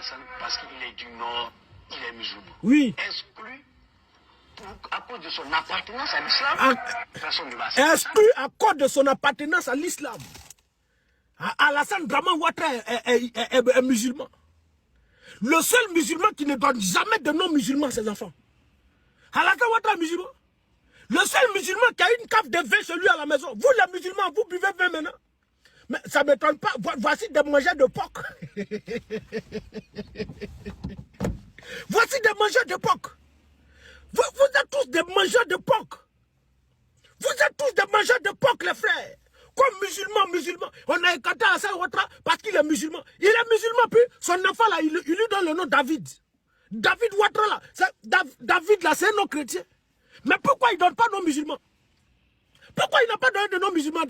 Alassane, parce qu'il est du Nord, il est musulman. Oui. Exclu à cause de son appartenance à l'islam, personne ne va accepter. Exclu à cause de son appartenance à l'islam. Alassane Draman Ouattara est musulman. Le seul musulman qui ne donne jamais de nom musulman à ses enfants. Alassane Ouattara est musulman. Le seul musulman qui a une cave de vin chez lui à la maison. Vous les musulmans, vous buvez vin maintenant. Mais ça ne m'étonne pas. Voici des mangeurs de porc. Voici des mangeurs de porc. Vous êtes tous des mangeurs de porc. Vous êtes tous des mangeurs de porc, les frères. Comme musulman. On a écarté Alassane Ouattara parce qu'il est musulman. Il est musulman, puis son enfant là, il lui donne le nom David. David Ouattara là. David là, c'est un nom chrétien. Mais pourquoi il ne donne pas nom musulman? Pourquoi il n'a pas donné de nom musulman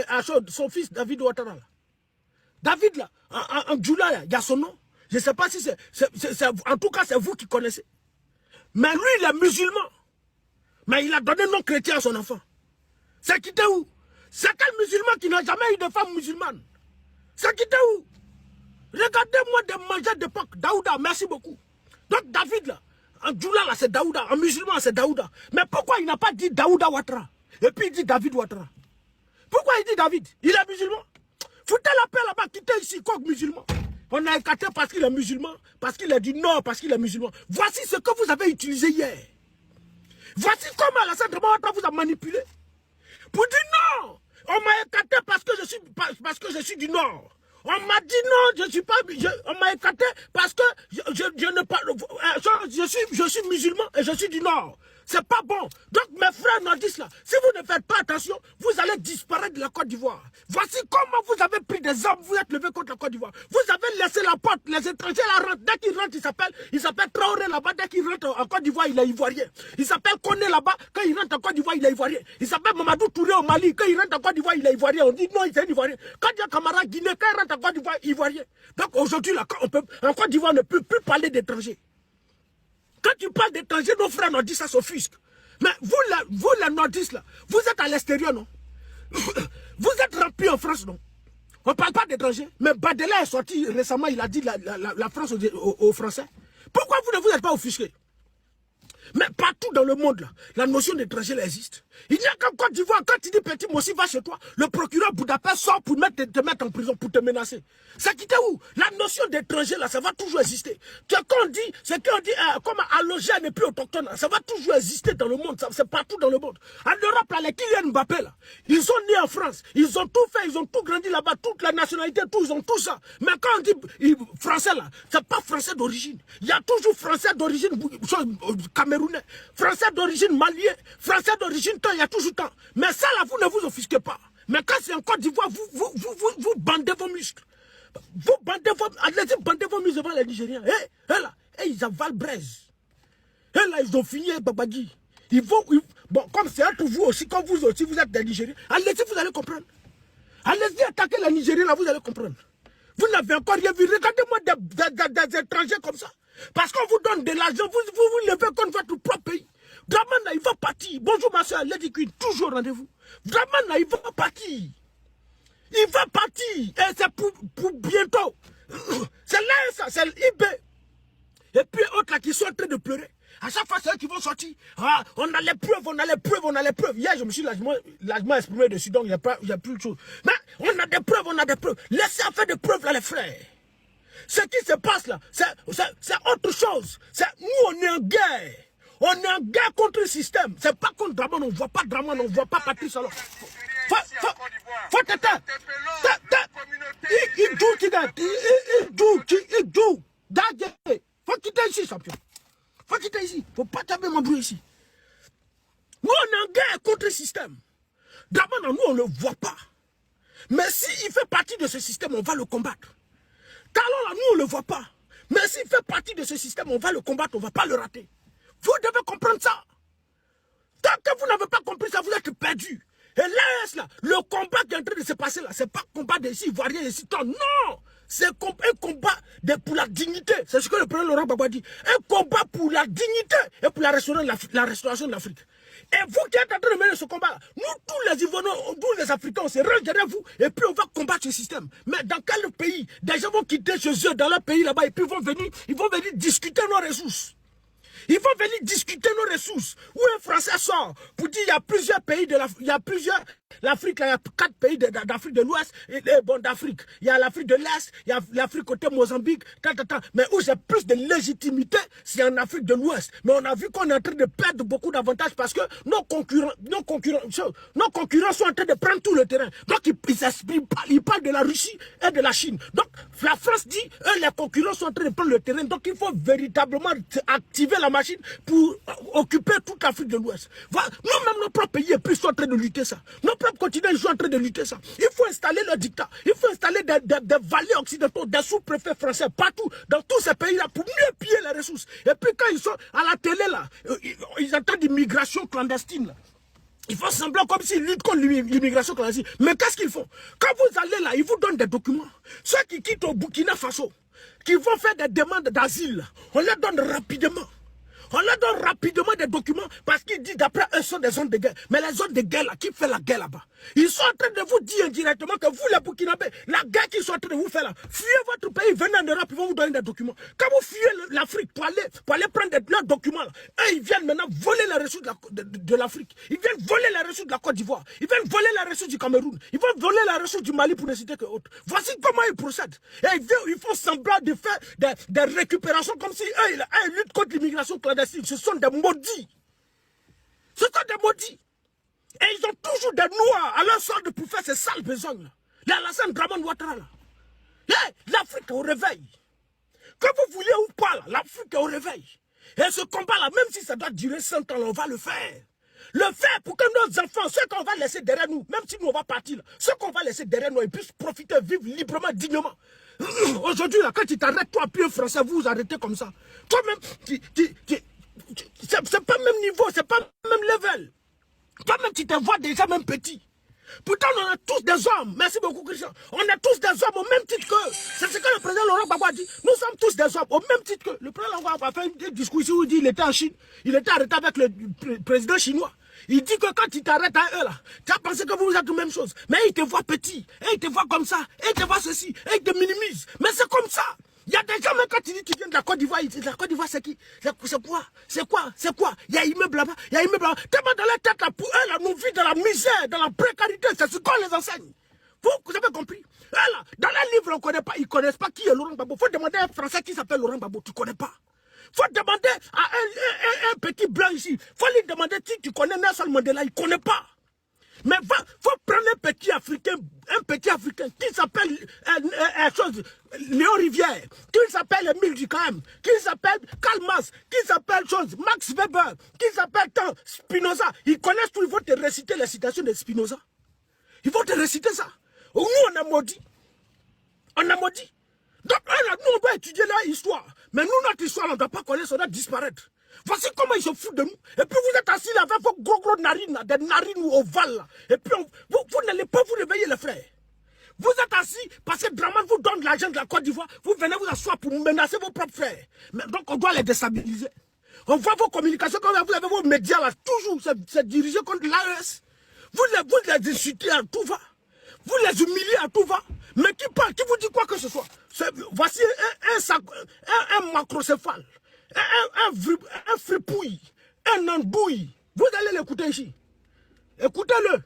à son fils David Ouattara là? David là, en Djoula là, il y a son nom. Je ne sais pas si c'est... En tout cas, c'est vous qui connaissez. Mais lui, il est musulman. Mais il a donné nom chrétien à son enfant. C'est quitté où? C'est quel musulman qui n'a jamais eu de femme musulmane? C'est quitté où? Regardez-moi des mangeurs d'époque. Daouda, merci beaucoup. Donc David là, en Djoula là, c'est Daouda. En musulman, c'est Daouda. Mais pourquoi il n'a pas dit Daouda Ouattara? Et puis il dit David Ouattara. Pourquoi il dit David? Il est musulman. Foutez la paix là-bas, quittez ici, quoi que musulman. On a écarté parce qu'il est musulman, parce qu'il est du Nord, parce qu'il est musulman. Voici ce que vous avez utilisé hier. Voici comment Alassane Draman Ouattara vous a manipulé. Pour dire non, on m'a écarté parce que je suis du Nord. On m'a dit non, je suis pas. On m'a écarté parce que je ne parle. Je suis musulman et je suis du Nord. C'est pas bon. Donc mes frères nordistes là, si vous ne faites pas attention, vous allez disparaître de la Côte d'Ivoire. Voici comment vous avez pris des armes, vous êtes levé contre la Côte d'Ivoire. Vous avez laissé la porte, les étrangers la rentrent. Dès qu'ils rentrent, il s'appelle Traoré là-bas. Dès qu'il rentre en Côte d'Ivoire, il est ivoirien. Il s'appelle Koné là-bas. Quand il rentre en Côte d'Ivoire, il est ivoirien. Il s'appelle Mamadou Touré au Mali. Quand il rentre en Côte d'Ivoire, il est ivoirien. On dit non, il est ivoirien. Quand il y a Camara Guinée, quand il rentre en Côte d'Ivoire, ivoirien. Donc aujourd'hui, là, en Côte d'Ivoire, on ne peut plus parler d'étrangers. Quand tu parles d'étrangers, nos frères nordistes, ça s'offusque. Mais vous les nordistes, là, vous êtes à l'extérieur, non? Vous êtes remplis en France, non? On ne parle pas d'étrangers. Mais Badela est sorti récemment, il a dit la France aux Français. Pourquoi vous ne vous êtes pas offusqués? Mais partout dans le monde, là, la notion d'étranger existe. Il n'y a qu'en Côte d'Ivoire, quand tu dis petit Mossi va chez toi, le procureur Budapest sort pour te mettre en prison, pour te menacer. Ça quitte où? La notion d'étranger, là, ça va toujours exister. Ce qu'on dit, comme alloger n'est plus autochtone, ça va toujours exister dans le monde, c'est partout dans le monde. En Europe, là, les Kylian Mbappé, là, ils sont nés en France, ils ont tout fait, ils ont tout grandi là-bas, toute la nationalité, ils ont tout ça. Mais quand on dit français, là, c'est pas français d'origine. Il y a toujours français d'origine camerounais, français d'origine malien, français d'origine temps, il y a toujours temps. Mais ça là, vous ne vous offusquez pas. Mais quand c'est en Côte d'Ivoire, vous bandez vos muscles. Vous bandez vos muscles devant les Nigériens. Ils avalent braise. Et là, ils ont fini Babagui. Bon, comme c'est entre vous aussi, comme vous aussi, vous êtes des Nigériens, allez-y, vous allez comprendre. Allez-y, attaquez les Nigériens, là, vous allez comprendre. Vous n'avez encore rien vu. Regardez-moi des étrangers comme ça. Parce qu'on vous donne de l'argent, vous levez contre votre propre pays. Dramana, il va partir. Bonjour ma soeur, Lady Queen, toujours rendez-vous. Dramana, il va partir. Il va partir. Et c'est pour bientôt. C'est là, c'est l'IB. Et puis autres là qui sont en train de pleurer. À chaque fois, c'est eux qui vont sortir. Ah, on a les preuves, on a les preuves, on a les preuves. Hier, je me suis largement exprimé dessus, donc il n'y a plus de choses. Mais on a des preuves, on a des preuves. Laissez faire des preuves là, les frères. Ce qui se passe là, c'est autre chose. Nous, on est en guerre. On est en guerre contre le système. C'est pas contre Draman, on ne voit pas Draman, on ne voit pas Patrice alors. Faut t'éteindre. Il faut quitter ici, champion. Faut quitter ici. Faut pas taper mon bruit ici. Nous, on est en guerre contre le système. Draman, nous, on ne le voit pas. Mais s'il fait partie de ce système, on va le combattre. Talon, là, nous, on ne le voit pas. Mais s'il fait partie de ce système, on va le combattre, on ne va pas le rater. Vous devez comprendre ça. Tant que vous n'avez pas compris ça, vous êtes perdus. Et là, le combat qui est en train de se passer là, c'est pas le combat des Ivoiriens et Citons. Non! C'est un combat pour la dignité. C'est ce que le président Laurent Gbagbo dit. Un combat pour la dignité et pour la restauration de l'Afrique. Et vous qui êtes en train de mener ce combat, nous tous les Ivoiriens, tous les Africains, on se range derrière vous et puis on va combattre ce système. Mais dans quel pays? Des gens vont quitter chez eux dans leur pays là-bas et puis ils vont venir discuter nos ressources. Ils vont venir discuter nos ressources. Où un Français sort pour dire il y a plusieurs pays de l'Afrique. Il y a plusieurs. L'Afrique, il y a 4 pays d'Afrique de l'Ouest. Bon, d'Afrique. Il y a l'Afrique de l'Est. Il y a l'Afrique côté Mozambique. Mais où j'ai plus de légitimité, c'est en Afrique de l'Ouest. Mais on a vu qu'on est en train de perdre beaucoup d'avantages parce que nos concurrents sont en train de prendre tout le terrain. Donc, ils parlent de la Russie et de la Chine. Donc, la France dit, eux, les concurrents sont en train de prendre le terrain. Donc, il faut véritablement activer la machine pour occuper toute l'Afrique de l'Ouest. Voilà. Nous-mêmes, nos propres pays sont en train de lutter ça. Nos propres continents sont en train de lutter ça. Il faut installer le dictat. Il faut installer des vallées occidentaux, des sous-préfets français, partout, dans tous ces pays-là, pour mieux piller les ressources. Et puis quand ils sont à la télé, là, ils entendent l'immigration clandestine, là. Ils font semblant comme s'ils luttent contre l'immigration clandestine. Mais qu'est-ce qu'ils font? Quand vous allez là, ils vous donnent des documents. Ceux qui quittent au Burkina Faso, qui vont faire des demandes d'asile, on les donne rapidement. On leur donne rapidement des documents parce qu'ils disent d'après eux sont des zones de guerre. Mais les zones de guerre là, qui fait la guerre là-bas? Ils sont en train de vous dire indirectement que vous les Burkinabés, la guerre qu'ils sont en train de vous faire là, fuyez votre pays, venez en Europe, ils vont vous donner des documents. Quand vous fuyez l'Afrique pour aller prendre leurs documents là, eux ils viennent maintenant voler les ressources de l'Afrique. Ils viennent voler les ressources de la Côte d'Ivoire. Ils viennent voler les ressources du Cameroun. Ils vont voler les ressources du Mali pour ne citer que autres. Voici comment ils procèdent. Et ils font semblant de faire des récupérations comme si eux ils luttent contre l'immigration clandestine. Ce sont des maudits. Ce sont des maudits. Et ils ont toujours des noirs à leur solde pour faire ces sales besognes. Là, Alassane Dramane Ouattara, là. L'Afrique est au réveil. Que vous vouliez ou pas, l'Afrique est au réveil. Et ce combat-là, même si ça doit durer 100 ans, on va le faire. Le faire pour que nos enfants, ceux qu'on va laisser derrière nous, même si nous on va partir, ceux qu'on va laisser derrière nous, ils puissent profiter, vivre librement, dignement. Aujourd'hui, là, quand tu t'arrêtes, toi, puis un Français, vous vous arrêtez comme ça. Toi-même, c'est pas le même niveau, c'est pas le même level. Toi-même, tu te vois déjà même petit. Pourtant, on est tous des hommes. Merci beaucoup, Christian. On est tous des hommes au même titre que... C'est ce que le président Laurent Gbagbo a dit. Nous sommes tous des hommes au même titre que... Le président Laurent Gbagbo a fait un discours ici où il dit qu'il était en Chine. Il était arrêté avec le président chinois. Il dit que quand il t'arrête à eux là, tu as pensé que vous êtes la même chose. Mais il te voit petit. Et il te voit comme ça. Et il te voit ceci. Et il te minimise. Mais c'est comme ça. Il y a des gens, même quand tu dis qu'ils viennent de la Côte d'Ivoire, la Côte d'Ivoire, c'est qui? C'est quoi? Il y a immeuble là-bas, il y a immeuble là-bas. Tellement dans la tête, là, pour eux, là, nous vivons dans la misère, dans la précarité. C'est ce qu'on les enseigne. Vous avez compris? Là, dans les livres, on ne connaît pas. Ils ne connaissent pas qui est Laurent Gbagbo. Il faut demander à un Français qui s'appelle Laurent Gbagbo. Tu ne connais pas. Il faut demander à un petit blanc ici. Il faut lui demander si tu connais Nelson Mandela. Il ne connaît pas. Mais il faut prendre un petit Africain qui s'appelle Léon Rivière, qui s'appelle Émile Durkheim, qui s'appelle Karl Marx, qui s'appelle Max Weber, qui s'appelle Spinoza. Ils connaissent tout, ils vont te réciter les citations de Spinoza. Ils vont te réciter ça. Nous, on a maudit. On a maudit. Donc, nous, on doit étudier leur histoire. Mais nous, notre histoire, on ne doit pas connaître, ça doit disparaître. Voici comment ils se foutent de nous. Et puis vous êtes assis là avec vos gros narines, là, des narines ovales. Là. Et puis vous n'allez pas vous réveiller, les frères. Vous êtes assis parce que Dramane vous donne l'argent de la Côte d'Ivoire. Vous venez vous asseoir pour menacer vos propres frères. Mais donc on doit les déstabiliser. On voit vos communications, quand vous avez vos médias là, toujours c'est dirigé contre l'AES. Vous les insultez à tout va. Vous les humiliez à tout va. Mais qui parle, qui vous dit quoi que ce soit? Voici un macrocéphale. Un fripouille, un andouille. Vous allez l'écouter ici. Écoutez-le.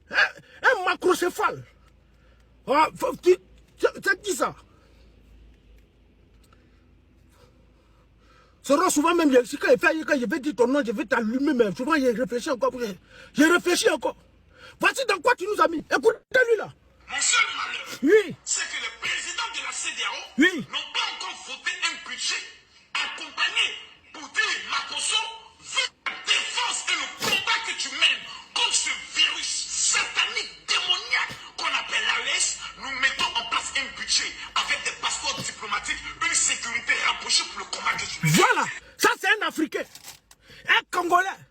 Un macrocéphale. C'est qui ça? C'est souvent même, quand je vais dire ton nom, je vais t'allumer, mais souvent je réfléchis encore. Je réfléchis encore. Voici dans quoi tu nous as mis. Écoutez-lui là. Mon seul malheur, oui, c'est que les présidents de la CEDEAO oui, n'ont pas encore voté un budget accompagné pour dire Makosso, vu la défense et le combat que tu mènes contre ce virus satanique, démoniaque qu'on appelle l'AES, nous mettons en place un budget avec des passeports diplomatiques, une sécurité rapprochée pour le combat que tu mènes. Voilà, ça c'est un Africain, un Congolais,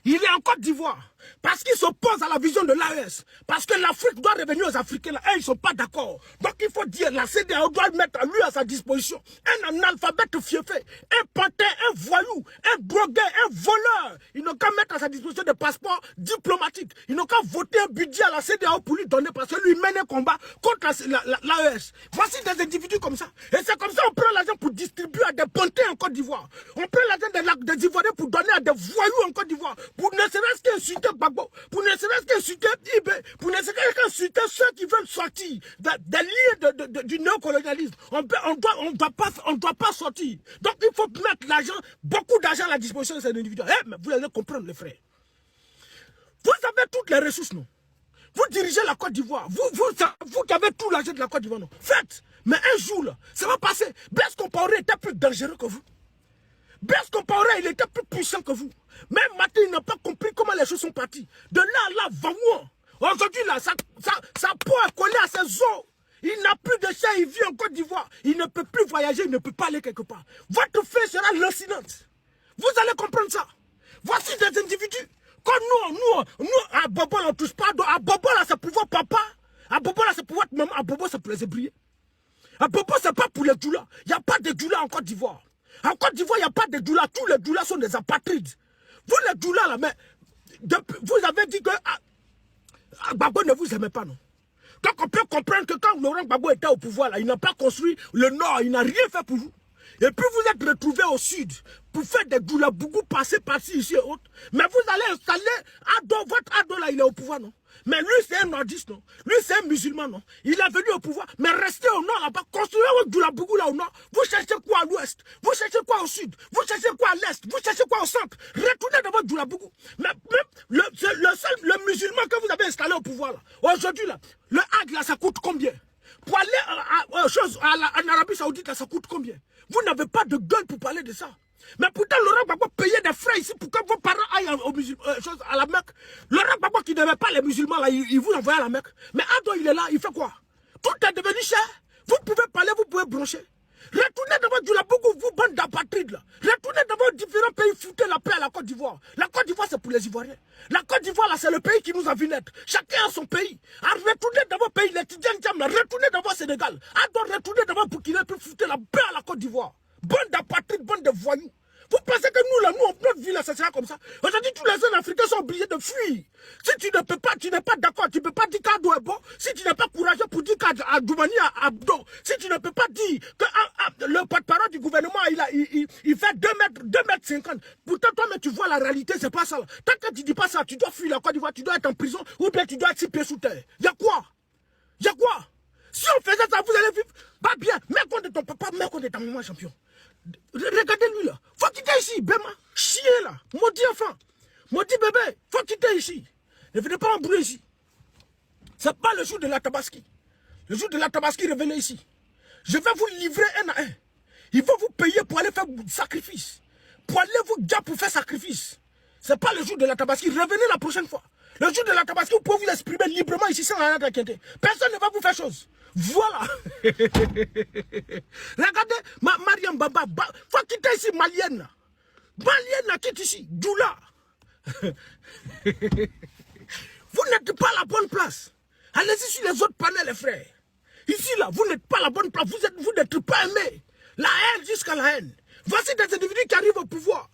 il est en Côte d'Ivoire. Parce qu'ils s'opposent à la vision de l'AES. Parce que l'Afrique doit revenir aux Africains. Là. Et ils ne sont pas d'accord. Donc il faut dire, la CEDEAO doit mettre lui à sa disposition un analphabète fiefé, un pantin, un voyou, un drogué, un voleur. Ils n'ont qu'à mettre à sa disposition des passeports diplomatiques. Ils n'ont qu'à voter un budget à la CEDEAO pour lui donner, parce que lui mène un combat contre l'AES. Voici des individus comme ça. Et c'est comme ça qu'on prend l'argent pour distribuer à des pantins en Côte d'Ivoire. On prend l'argent des Ivoiriens pour donner à des voyous en Côte d'Ivoire. Pour ne serait-ce qu'insulter Gbagbo, pour ne serait-ce qu'insulter Ibé, pour ne serait-ce qu'insulter ceux qui veulent sortir des liens du néocolonialisme. On ne doit pas sortir. Donc il faut mettre l'argent, beaucoup d'argent à la disposition de ces individus. Mais vous allez comprendre, les frères. Vous avez toutes les ressources, non? Vous dirigez la Côte d'Ivoire. Vous qui avez tout l'argent de la Côte d'Ivoire, non? Faites. Mais un jour, là, ça va passer. Blaise Compaoré était plus dangereux que vous. Blaise Compaoré, il était plus puissant que vous. Même Maté, il n'a pas compris comment les choses sont parties. De là à là, va-moi. Aujourd'hui, là, sa peau est collée à ses os. Il n'a plus de chair, il vit en Côte d'Ivoire. Il ne peut plus voyager, il ne peut pas aller quelque part. Votre fin sera lancinante. Vous allez comprendre ça. Voici des individus. Comme nous, à Bobo, on ne touche pas. À Bobo, là, c'est pour votre papa. À Bobo, là, c'est pour votre maman. À Bobo, c'est pour les ébrouiller. À Bobo, c'est pas pour les doulas. Il n'y a pas de doulas en Côte d'Ivoire. En Côte d'Ivoire, il n'y a pas de doulas. Tous les doulas sont des apatrides. Vous, les doulas, là, mais vous avez dit que Gbagbo ne vous aimait pas, non? Donc, on peut comprendre que quand Laurent Gbagbo était au pouvoir, là, il n'a pas construit le Nord, il n'a rien fait pour vous. Et puis, vous êtes retrouvés au Sud pour faire des doulabougou, passer par-ci, ici et autres. Mais vous allez installer Ado, votre Ado, là, il est au pouvoir, non? Mais lui, c'est un nordiste, non? Lui, c'est un musulman, non? Il est venu au pouvoir. Mais restez au nord, là-bas. Construisez votre doulabougou, là, au nord. Vous cherchez quoi à l'ouest? Vous cherchez quoi au sud? Vous cherchez quoi à l'est? Vous cherchez quoi au centre? Retournez dans votre doulabougou. Mais même le musulman que vous avez installé au pouvoir, là, aujourd'hui, là, le Hajj, là, ça coûte combien? Pour aller en Arabie Saoudite, là, ça coûte combien? Vous n'avez pas de gueule pour parler de ça. Mais pourtant, Laurent Gbagbo payait des frais ici pour que vos parents aillent à la Mecque. Laurent Gbagbo qui n'aimait pas les musulmans, là, il vous envoie à la Mecque. Mais Ado, il est là, il fait quoi? Tout est devenu cher. Vous pouvez parler, vous pouvez broncher. Retournez dans votre Djoulabougou, vous, bande d'apatrides, là. Retournez dans vos différents pays, foutez la paix à la Côte d'Ivoire. La Côte d'Ivoire, c'est pour les Ivoiriens. La Côte d'Ivoire, là, c'est le pays qui nous a vu naître. Chacun a son pays. Alors, retournez dans vos pays, les Tidjane, là, retournez dans vos Sénégal. Alors, retournez dans vos Burkina, puis foutez la paix à la Côte d'Ivoire. Bande d'apatrides, bande de voyous. Vous pensez que nous, là, notre vie, là, ça sera comme ça? Aujourd'hui, tous les jeunes africains sont obligés de fuir. Si tu ne peux pas, tu n'es pas d'accord, tu ne peux pas dire qu'Ado est bon, si tu n'es pas courageux pour dire qu'Adoumani a Abdo, si tu ne peux pas dire que le porte-parole du gouvernement, il fait 2,50 m. Pourtant, toi, mais tu vois la réalité, c'est pas ça. Là. Tant que tu dis pas ça, tu dois fuir la Côte d'Ivoire, tu dois être en prison, ou bien tu dois être 6 pieds sous terre. Il y a quoi? Il y a quoi? Si on faisait ça, vous allez vivre pas bien. Mets compte de ton papa, mets compte de ta maman, champion. Regardez-lui là. Faut quitter ici, Bema. Chier là. Maudit enfant. Maudit bébé. Faut quitter ici. Ne venez pas embrouiller ici. C'est pas le jour de la Tabaski. Le jour de la Tabaski, revenez ici. Je vais vous livrer un à un. Il faut vous payer pour aller faire sacrifice. Pour aller vous dire pour faire sacrifice. C'est pas le jour de la Tabaski. Revenez la prochaine fois. Le jour de la Tabaski, vous pouvez vous exprimer librement ici sans rien d'inquiéter. Personne ne va vous faire chose. Voilà. Regardez, Mariam Baba, faut quitter ici, Malienne. Malienne, quitte ici, Doula. Vous n'êtes pas à la bonne place. Allez-y sur les autres panels, les frères. Ici, là, vous n'êtes pas à la bonne place. Vous n'êtes pas aimés. La haine jusqu'à la haine. Voici des individus qui arrivent au pouvoir.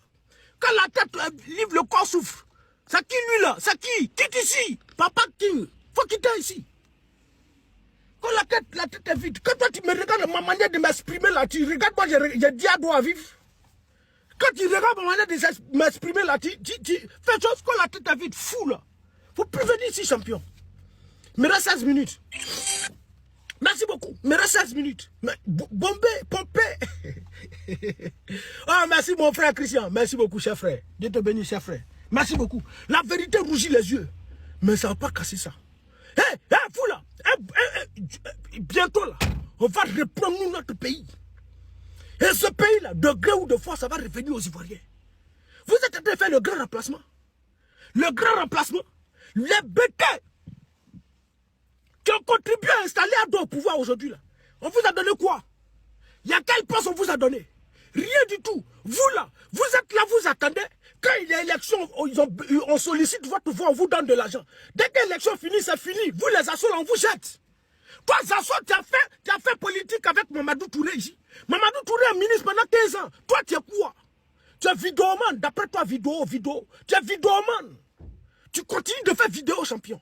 Quand la tête livre, le corps souffre. C'est qui lui là? C'est qui? Quitte ici. Papa King. Faut quitter ici. Quand la tête est vide. Quand toi tu me regardes ma manière de m'exprimer là, tu regardes moi, j'ai dit à doigt vivre. Quand tu regardes ma manière de m'exprimer là, tu fais chose quand la tête est vide. Fou là. Faut plus venir ici, champion. Il me reste 16 minutes. Merci beaucoup. Il me reste 16 minutes. Bombé, pompé. Ah, merci mon frère Christian. Merci beaucoup, cher frère. Dieu te bénisse, cher frère. Merci beaucoup. La vérité rougit les yeux. Mais ça ne va pas casser ça. Hé, vous là. Bientôt là, on va reprendre nous notre pays. Et ce pays là, de gré ou de force, ça va revenir aux Ivoiriens. Vous êtes en train de faire le grand remplacement. Le grand remplacement. Les bêtés qui ont contribué à installer Ado au pouvoir aujourd'hui là. On vous a donné quoi? Il y a quel poste on vous a donné? Rien du tout. Vous là, vous êtes là, vous attendez. Quand il y a élection, on sollicite votre voix, on vous donne de l'argent. Dès que l'élection finit, c'est fini. Vous les assos, on vous jette. Toi, Zasso, tu as fait politique avec Mamadou Touré ici. Mamadou Touré est ministre pendant 15 ans. Toi, tu es quoi? Tu es vidéoman. D'après toi, vidéo. Tu es vidéoman. Tu continues de faire vidéo, champion.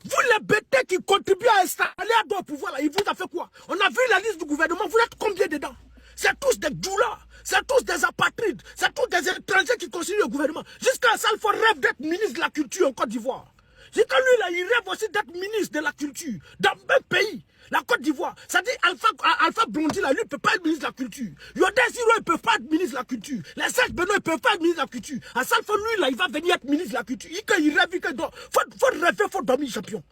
Vous, les bêtés qui contribuent à installer Ado au pouvoir, là, il vous a fait quoi? On a vu la liste du gouvernement. Vous êtes combien dedans? C'est tous des doulas. C'est tous des apatrides. C'est tous des étrangers qui constituent le gouvernement. Jusqu'à ça, il faut rêve d'être ministre de la culture en Côte d'Ivoire. Jusqu'à lui, là, il rêve aussi d'être ministre de la culture dans un pays. La Côte d'Ivoire, ça dit Alpha Blondy, là, lui, il ne peut pas être ministre de la culture. Yodé Ziro, il ne peut pas être ministre de la culture. Les Serge Benoît, ils ne peuvent pas être ministre de la culture. À Salfa, lui, là, il va venir être ministre de la culture. Il rêve, faut rêver, faut dormir, champion.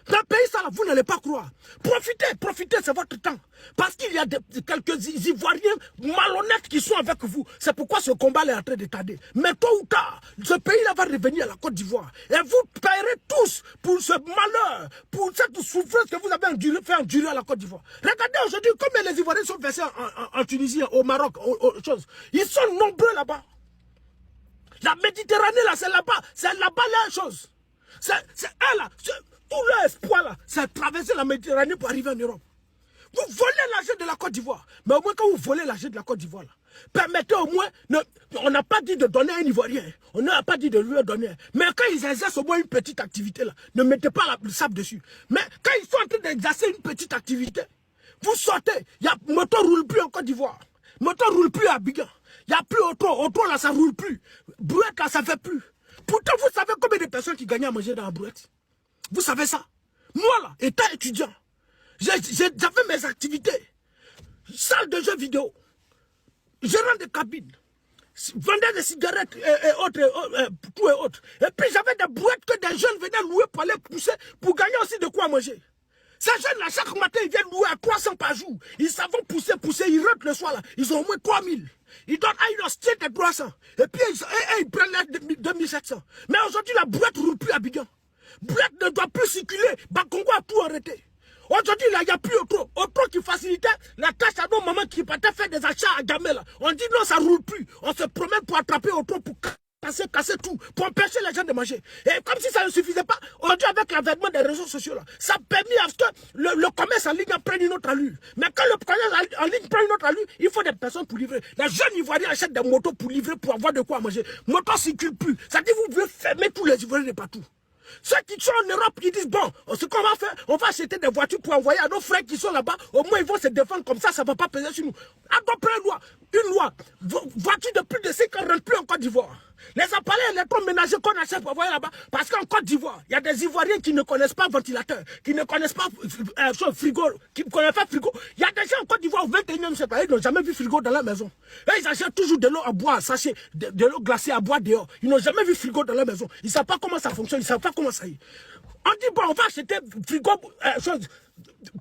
Dans le pays, ça, là, vous n'allez pas croire. Profitez, c'est votre temps. Parce qu'il y a quelques Ivoiriens malhonnêtes qui sont avec vous. C'est pourquoi ce combat est en train de tarder. Mais tôt ou tard, ce pays-là va revenir à la Côte d'Ivoire. Et vous paierez tous pour ce malheur, pour cette souffrance que vous avez fait endurer à la Côte d'Ivoire. Regardez aujourd'hui combien les Ivoiriens sont versés en Tunisie, au Maroc, aux choses. Ils sont nombreux là-bas. La Méditerranée, là, c'est là-bas. C'est là-bas la chose. C'est eux, là. Tout leur espoir, là, c'est traverser la Méditerranée pour arriver en Europe. Vous volez l'argent de la Côte d'Ivoire. Mais au moins, quand vous volez l'argent de la Côte d'Ivoire, permettez au moins... on n'a pas dit de donner à un Ivoirien. On n'a pas dit de lui donner. Mais quand ils exercent au moins une petite activité, là, ne mettez pas le sable dessus. Mais quand ils sont en train d'exercer une petite activité, vous sortez. Moto ne roule plus en Côte d'Ivoire. Moto ne roule plus à Abidjan. Il n'y a plus auto. Auto, là, ça ne roule plus. Brouette, là, ça ne fait plus. Pourtant, vous savez combien de personnes qui gagnent à manger dans la brouette? Vous savez ça? Moi, là, étant étudiant, j'avais mes activités. Salle de jeux vidéo, gérant de cabine, vendeur de cigarettes et autres, tout et autres. Et puis j'avais des boîtes que des jeunes venaient louer pour aller pousser, pour gagner aussi de quoi manger. Ces jeunes-là, chaque matin, ils viennent louer à 300 par jour. Ils savent pousser, ils rentrent le soir, là. Ils ont au moins 3000. Ils donnent à une hostie de 300. Et puis ils prennent les 2700. Mais aujourd'hui, la boîte ne roule plus à Abidjan. Boîte ne doit plus circuler. Bakongo a tout arrêté. Aujourd'hui, il n'y a plus auto. Auto qui facilitait la tâche à nos mamans qui partaient faire des achats à Gamela. On dit non, ça ne roule plus. On se promène pour attraper auto, pour casser tout, pour empêcher les gens de manger. Et comme si ça ne suffisait pas, aujourd'hui, avec l'avènement des réseaux sociaux, là, ça a permis à ce que le commerce en ligne prenne une autre allure. Mais quand le commerce en ligne prend une autre allure, il faut des personnes pour livrer. Les jeunes Ivoiriens achètent des motos pour livrer, pour avoir de quoi manger. Moto ne circule plus. Ça dit, vous pouvez fermer tous les Ivoiriens de partout. Ceux qui sont en Europe, qui disent, bon, ce qu'on va faire, on va acheter des voitures pour envoyer à nos frères qui sont là-bas, au moins ils vont se défendre comme ça ne va pas peser sur nous. Adoptez une loi, voiture de plus de 5 ans ne rentre plus en Côte d'Ivoire. Les appareils électroménagers qu'on achète pour envoyer là-bas, parce qu'en Côte d'Ivoire, il y a des Ivoiriens qui ne connaissent pas ventilateur, qui ne connaissent pas frigo, qui ne connaissent pas frigo. Il y a des gens en Côte d'Ivoire au 21e siècle, ils n'ont jamais vu frigo dans la maison. Et ils achètent toujours de l'eau à boire, sachez, de l'eau glacée à boire dehors. Ils n'ont jamais vu frigo dans la maison. Ils ne savent pas comment ça fonctionne, ils ne savent pas comment ça y est. On dit, bon, on va acheter frigo,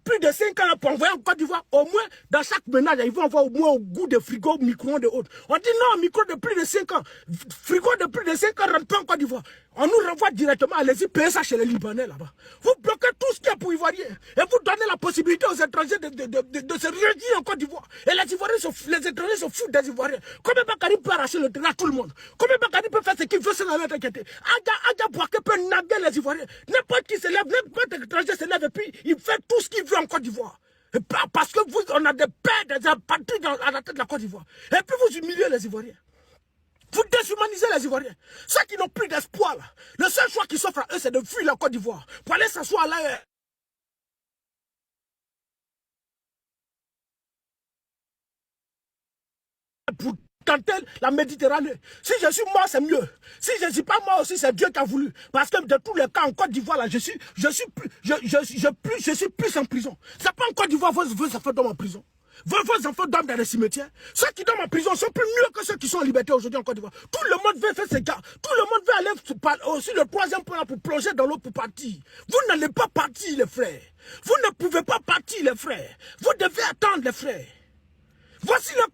plus de 5 ans pour envoyer en Côte d'Ivoire. Au moins, dans chaque ménage, ils vont avoir au moins au goût de frigo, micro-ondes et autres. On dit non, micro de plus de 5 ans. Frigo de plus de 5 ans ne rentre pas en Côte d'Ivoire. On nous renvoie directement, allez-y, payer ça chez les Libanais là-bas. Vous bloquez tout ce qui est pour Ivoiriens. Et vous donnez la possibilité aux étrangers de se réunir en Côte d'Ivoire. Et les étrangers se foutent des Ivoiriens. Combien Bakary peut arracher le terrain à tout le monde? Combien Bakary peut faire ce qu'il veut sans la t'inquiéter? Adja Bouaké peut naguer les Ivoiriens. N'importe qui se lève, n'importe étranger se lève et puis il fait tout ce qu'il veut en Côte d'Ivoire. Parce que vous, on a des pères, des apatrides à la tête de la Côte d'Ivoire. Et puis vous humiliez les Ivoiriens. Vous déshumanisez les Ivoiriens. Ceux qui n'ont plus d'espoir, là, le seul choix qui s'offre à eux, c'est de fuir la Côte d'Ivoire. Pour aller s'asseoir là. Pour tenter la Méditerranée. Si je suis mort, c'est mieux. Si je ne suis pas mort aussi, c'est Dieu qui a voulu. Parce que de tous les cas, en Côte d'Ivoire, là, je suis plus en prison. C'est pas en Côte d'Ivoire, vos enfants dorment en prison. Vos enfants dorment dans les cimetières. Ceux qui dorment en prison sont plus mieux que ceux qui sont en liberté aujourd'hui en Côte d'Ivoire. Tout le monde veut faire ses gars. Tout le monde veut aller aussi le troisième point pour plonger dans l'eau pour partir. Vous n'allez pas partir, les frères. Vous ne pouvez pas partir, les frères. Vous devez attendre, les frères. Voici le